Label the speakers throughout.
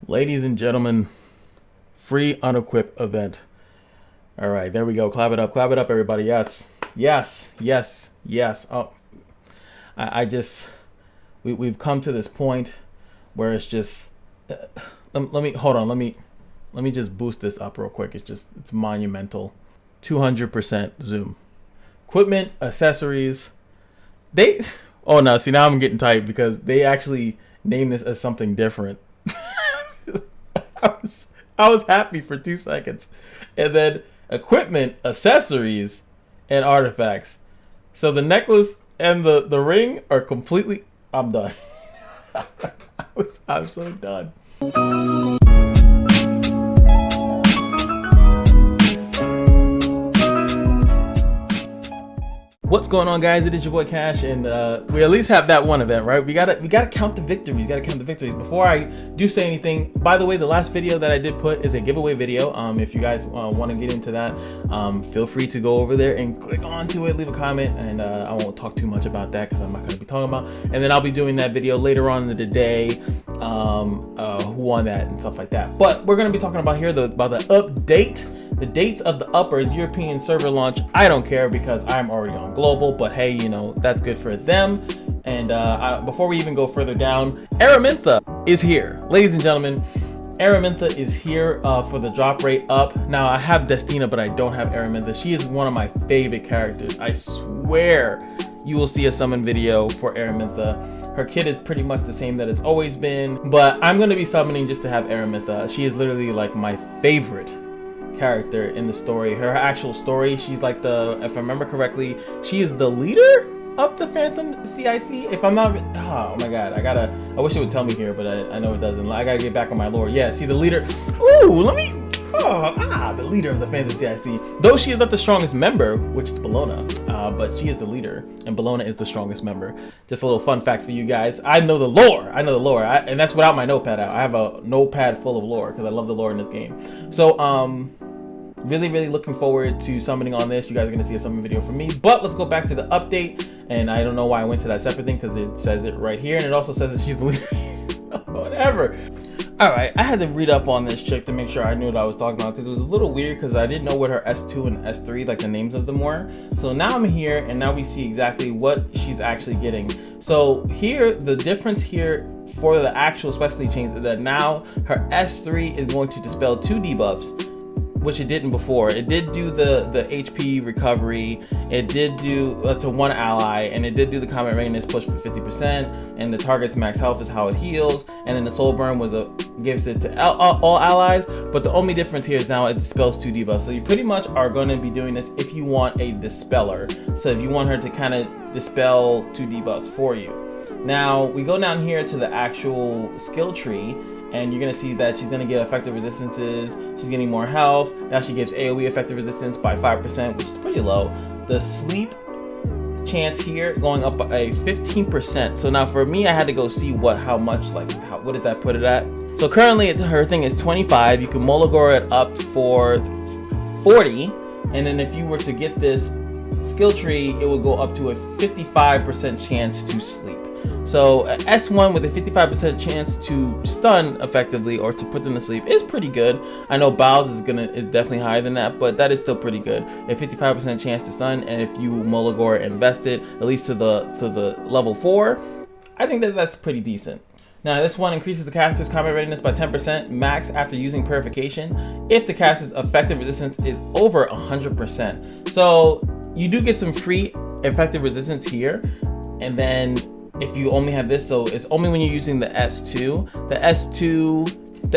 Speaker 1: Ladies and gentlemen, free unequip event. All right, there we go. Clap it up, everybody. Yes, yes, yes, yes. Oh, we've come to this point where it's just. Let me hold on. Let me just boost this up real quick. It's monumental. 200% zoom. Equipment, accessories. Oh no, see now I'm getting tight because they actually named this as something different. I was happy for 2 seconds. And then equipment, accessories, and artifacts. So the necklace and the ring are completely. I'm done. I'm so done. What's going on, guys? It is your boy Cash, and we at least have that one event, right? We gotta count the victories. Before I do say anything, by the way, the last video that I did put is a giveaway video. If you guys want to get into that, feel free to go over there and click onto it, leave a comment, and I won't talk too much about that because I'm not gonna be talking about. And then I'll be doing that video later on in the day, who won that and stuff like that. But we're gonna be talking about here about the update. The dates of the Uppers European server launch, I don't care because I'm already on global, but hey, you know, that's good for them. And before we even go further down, Araminta is here. Ladies and gentlemen, Araminta is here for the drop rate up. Now, I have Destina, but I don't have Araminta. She is one of my favorite characters. I swear you will see a summon video for Araminta. Her kit is pretty much the same that it's always been, but I'm going to be summoning just to have Araminta. She is literally like my favorite character in the story. Her actual story, she's like if I remember correctly, she is the leader of the Phantom CIC. If I'm not, oh my god, I wish it would tell me here, but I know it doesn't. I gotta get back on my lore. Yeah, see the leader. Ooh, the leader of the Phantom CIC. Though she is not the strongest member, which is Bologna, but she is the leader, and Bologna is the strongest member. Just a little fun facts for you guys. I know the lore. And that's without my notepad out. I have a notepad full of lore because I love the lore in this game. So, really looking forward to summoning on this. You guys are going to see a summon video from me, but let's go back to the update. And I don't know why I went to that separate thing because it says it right here, and it also says that she's the leader. Whatever. All right, I had to read up on this chick to make sure I knew what I was talking about because it was a little weird because I didn't know what her S2 and S3, like the names of them were. So now I'm here, and now we see exactly what she's actually getting. So here, the difference here for the actual specialty change is that now her S3 is going to dispel 2 debuffs, which it didn't before. It did do the HP recovery, it did do to 1 ally, and it did do the combat readiness push for 50%, and the target's max health is how it heals, and then the soul burn gives it to all allies. But the only difference here is now it dispels 2 debuffs. So you pretty much are going to be doing this if you want a dispeller. So if you want her to kind of dispel 2 debuffs for you. Now we go down here to the actual skill tree, and you're going to see that she's going to get effective resistances. She's getting more health. Now she gives AoE effective resistance by 5%, which is pretty low. The sleep chance here going up by 15%. So now for me, I had to go see what does that put it at? So currently her thing is 25. You can Molagor it up for 40. And then if you were to get this skill tree, it would go up to a 55% chance to sleep. So S1 with a 55% chance to stun effectively or to put them to sleep is pretty good. I know Bow's is definitely higher than that, but that is still pretty good. A 55% chance to stun, and if you Molagor invest it at least to the level 4, I think that's pretty decent. Now this one increases the caster's combat readiness by 10% max after using purification if the caster's effective resistance is over 100%. So you do get some free effective resistance here, and then if you only have this, so it's only when you're using the S2. The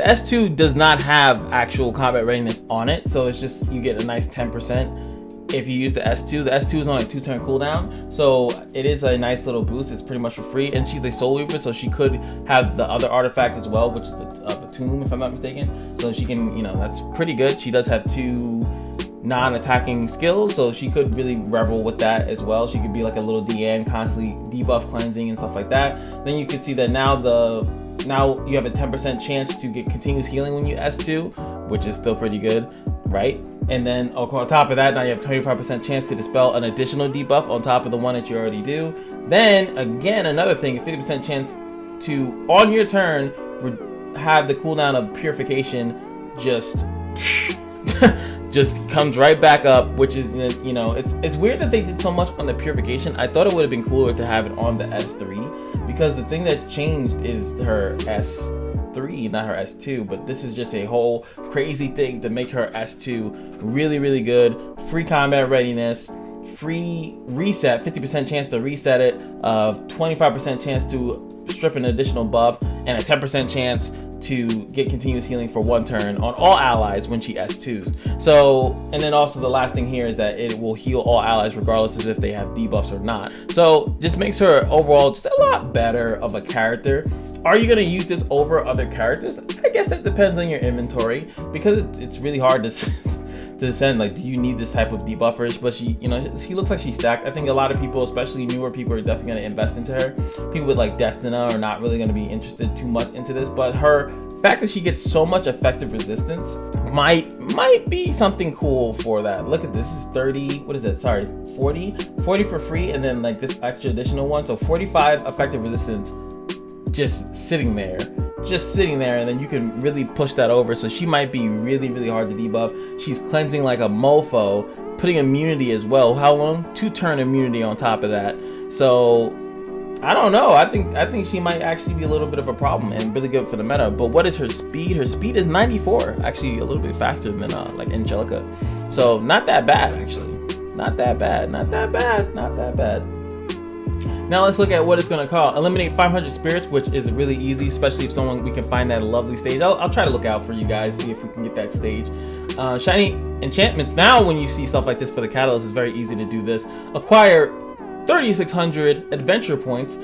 Speaker 1: S2 does not have actual combat readiness on it, so it's just you get a nice 10% if you use the S2. The S2 is on a 2-turn cooldown, so it is a nice little boost. It's pretty much for free, and she's a soul weaver, so she could have the other artifact as well, which is the tomb, if I'm not mistaken. So she can, you know, that's pretty good. She does have 2 non-attacking skills, so she could really revel with that as well. She could be like a little DN, constantly debuff cleansing and stuff like that. Then you can see that now you have a 10% chance to get continuous healing when you S2, which is still pretty good, right? And then on top of that, now you have 25% chance to dispel an additional debuff on top of the one that you already do. Then again, another thing, a 50% chance to, on your turn, have the cooldown of purification just just comes right back up, which is, you know, it's weird that they did so much on the purification. I thought it would have been cooler to have it on the S3, because the thing that's changed is her S3, not her S2, but this is just a whole crazy thing to make her S2 really, really good. Free combat readiness, free reset, 50% chance to reset it, 25% chance to strip an additional buff, and a 10% chance to get continuous healing for 1 turn on all allies when she S2s. So, and then also the last thing here is that it will heal all allies regardless of if they have debuffs or not. So just makes her overall just a lot better of a character. Are you gonna use this over other characters? I guess that depends on your inventory, because it's really hard to descend. Like, do you need this type of debuffers? But she, you know, she looks like she's stacked. I think a lot of people, especially newer people, are definitely going to invest into her. People with like Destina are not really going to be interested too much into this, but her fact that she gets so much effective resistance might be something cool for that. Look at this, is 30, what is that, sorry, 40 for free, and then like this extra additional one, so 45 effective resistance just sitting there, and then you can really push that over. So she might be really, really hard to debuff. She's cleansing like a mofo, putting immunity as well. How long? 2-turn immunity on top of that. So I don't know. I think she might actually be a little bit of a problem and really good for the meta. But what is her speed? Her speed is 94, actually a little bit faster than like Angelica. So not that bad, actually. Not that bad. Now let's look at what it's going to call. Eliminate 500 spirits, which is really easy, especially if we can find that lovely stage. I'll try to look out for you guys, see if we can get that stage. Shiny enchantments. Now when you see stuff like this for the catalyst, it's very easy to do this. Acquire 3,600 adventure points.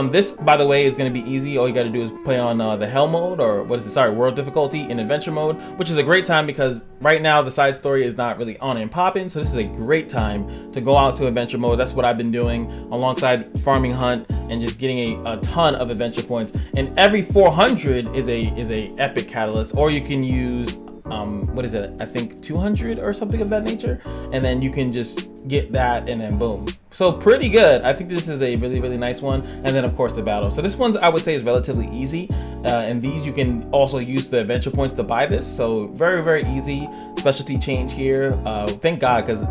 Speaker 1: This, by the way, is going to be easy. All you got to do is play on the hell mode, or what is it? Sorry, world difficulty in adventure mode, which is a great time because right now the side story is not really on and popping. So this is a great time to go out to adventure mode. That's what I've been doing alongside farming hunt and just getting a ton of adventure points. And every 400 is a epic catalyst, or you can use what is it? I think 200 or something of that nature, and then you can just get that, and then boom. So pretty good. I think this is a really, really nice one. And then of course the battle. So this one's, I would say, is relatively easy. And these you can also use the adventure points to buy this. So very, very easy. Specialty change here. Thank God, because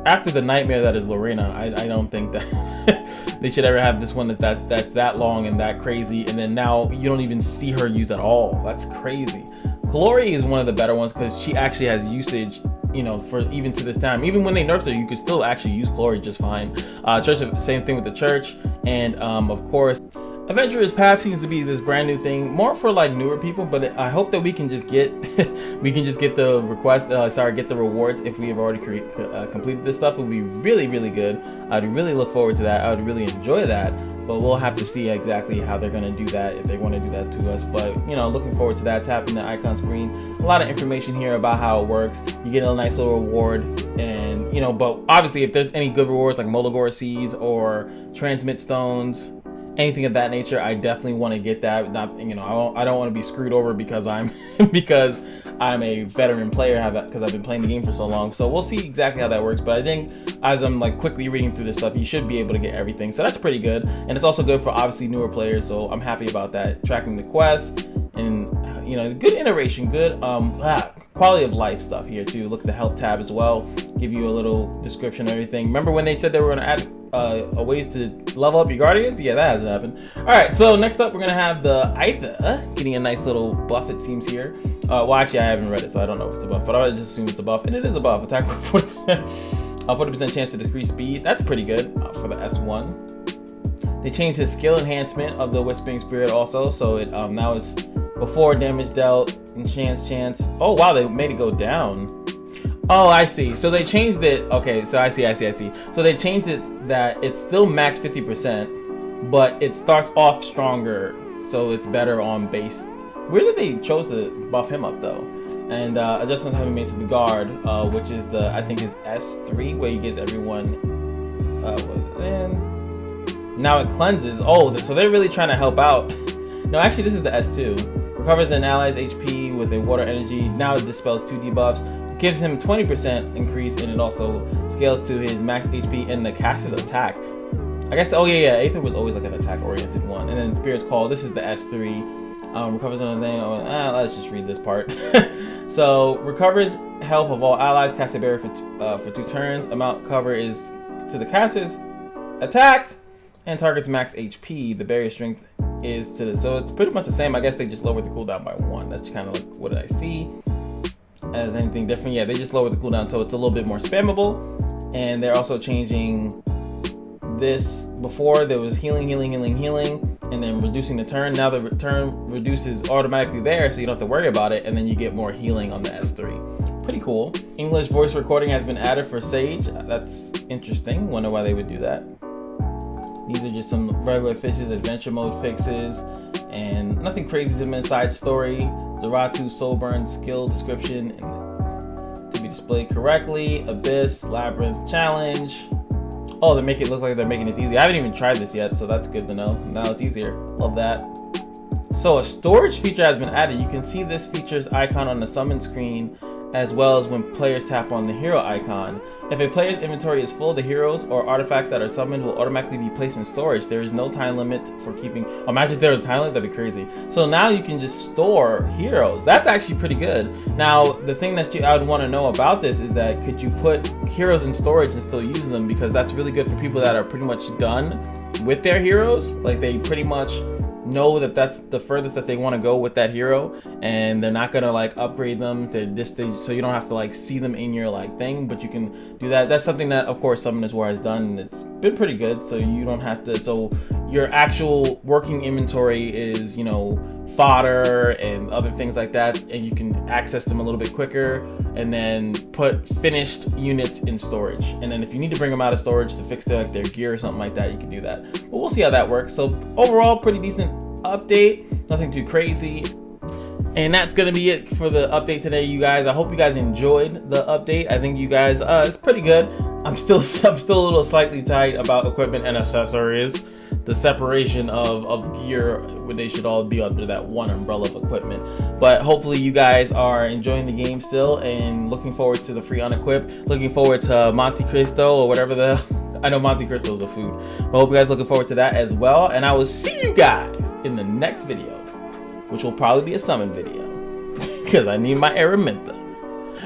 Speaker 1: after the nightmare that is Lorena, I don't think that they should ever have this one that's that long and that crazy. And then now you don't even see her use at all. That's crazy. Glory is one of the better ones because she actually has usage, you know, for even to this time. Even when they nerfed her, you could still actually use Glory just fine. Church, same thing with the Church. And of course, Adventurer's Path seems to be this brand new thing, more for like newer people, but I hope that we can just get the request, get the rewards if we have already completed this stuff. It would be really, really good. I'd really look forward to that. I would really enjoy that, but we'll have to see exactly how they're going to do that, if they want to do that to us. But, you know, looking forward to that. Tapping the icon screen, a lot of information here about how it works. You get a nice little reward, and, you know, but obviously if there's any good rewards like Molagora seeds or transmit stones, anything of that nature, I definitely want to get that. Not, you know, I don't want to be screwed over because I'm a veteran player, because I've been playing the game for so long. So we'll see exactly how that works. But I think as I'm like quickly reading through this stuff, you should be able to get everything. So that's pretty good, and it's also good for obviously newer players. So I'm happy about that. Tracking the quests, and you know, good iteration, good quality of life stuff here too. Look at the help tab as well. Give you a little description of everything. Remember when they said they were going to add ways to level up your guardians? Yeah, that hasn't happened. All right, so next up we're gonna have the Aether getting a nice little buff, it seems here. Well, actually I haven't read it, so I don't know if it's a buff, but I would just assume it's a buff, and it is a buff. Attack 40%, 40% chance to decrease speed. That's pretty good for the S1. They changed his skill enhancement of the Whispering Spirit also, so it now it's before damage dealt and chance. Oh wow, they made it go down. Oh, I see. So they changed it. Okay, so I see. So they changed it that it's still max 50%, but it starts off stronger, so it's better on base. Weird that they chose to buff him up though. And adjustments have been made to the guard, which is I think is S3, where he gives everyone. Now it cleanses. Oh, so they're really trying to help out. No, actually this is the S2. Recovers an ally's HP with a water energy. Now it dispels 2 debuffs. Gives him 20% increase, and it also scales to his max HP and the caster's attack. I guess, oh yeah, Aether was always like an attack oriented one. And then Spirit's Call, this is the S3. Recovers on the thing. Let's just read this part. So recovers health of all allies. Cast a barrier for 2 turns. Amount cover is to the caster's attack and target's max HP. The barrier strength is to the, so it's pretty much the same. I guess they just lowered the cooldown by 1. That's kind of like, what did I see as anything different? Yeah, they just lowered the cooldown, so it's a little bit more spammable. And they're also changing this. Before there was healing, and then reducing the turn. Now the turn reduces automatically there, so you don't have to worry about it, and then you get more healing on the S3. Pretty cool. English voice recording has been added for Sage. That's interesting. Wonder why they would do that. These are just some regular fixes, adventure mode fixes, and nothing crazy to the side story. Zaratu Soulburn skill description and to be displayed correctly. Abyss Labyrinth challenge. Oh, they make it look like they're making this easy. I haven't even tried this yet, so that's good to know. Now it's easier. Love that. So a storage feature has been added. You can see this feature's icon on the summon screen, as well as when players tap on the hero icon. If a player's inventory is full, the heroes or artifacts that are summoned will automatically be placed in storage. There is no time limit for keeping. Imagine if there was a time limit, that'd be crazy. So now you can just store heroes. That's actually pretty good. Now, the thing that I would want to know about this is that could you put heroes in storage and still use them? Because that's really good for people that are pretty much done with their heroes. Like, they pretty much know that that's the furthest that they want to go with that hero, and they're not gonna like upgrade them to this stage, so you don't have to like see them in your like thing, but you can do that. That's something that of course Summoners War has done, and it's been pretty good, so you don't have to, so your actual working inventory is, you know, fodder and other things like that, and you can access them a little bit quicker, and then put finished units in storage. And then if you need to bring them out of storage to fix their gear or something like that, you can do that. But we'll see how that works. So overall, pretty decent update, nothing too crazy. And that's gonna be it for the update today, you guys. I hope you guys enjoyed the update. I think you guys, it's pretty good. I'm still a little slightly tight about equipment and accessories. The separation of gear, where they should all be under that one umbrella of equipment. But hopefully you guys are enjoying the game still and looking forward to the free unequip. Looking forward to Monte Cristo or whatever the, I know Monte Cristo is a food, but I hope you guys are looking forward to that as well. And I will see you guys in the next video, which will probably be a summon video because I need my Araminta.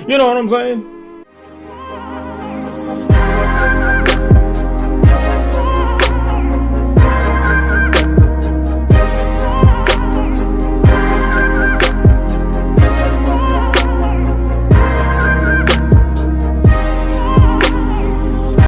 Speaker 1: You know what I'm saying?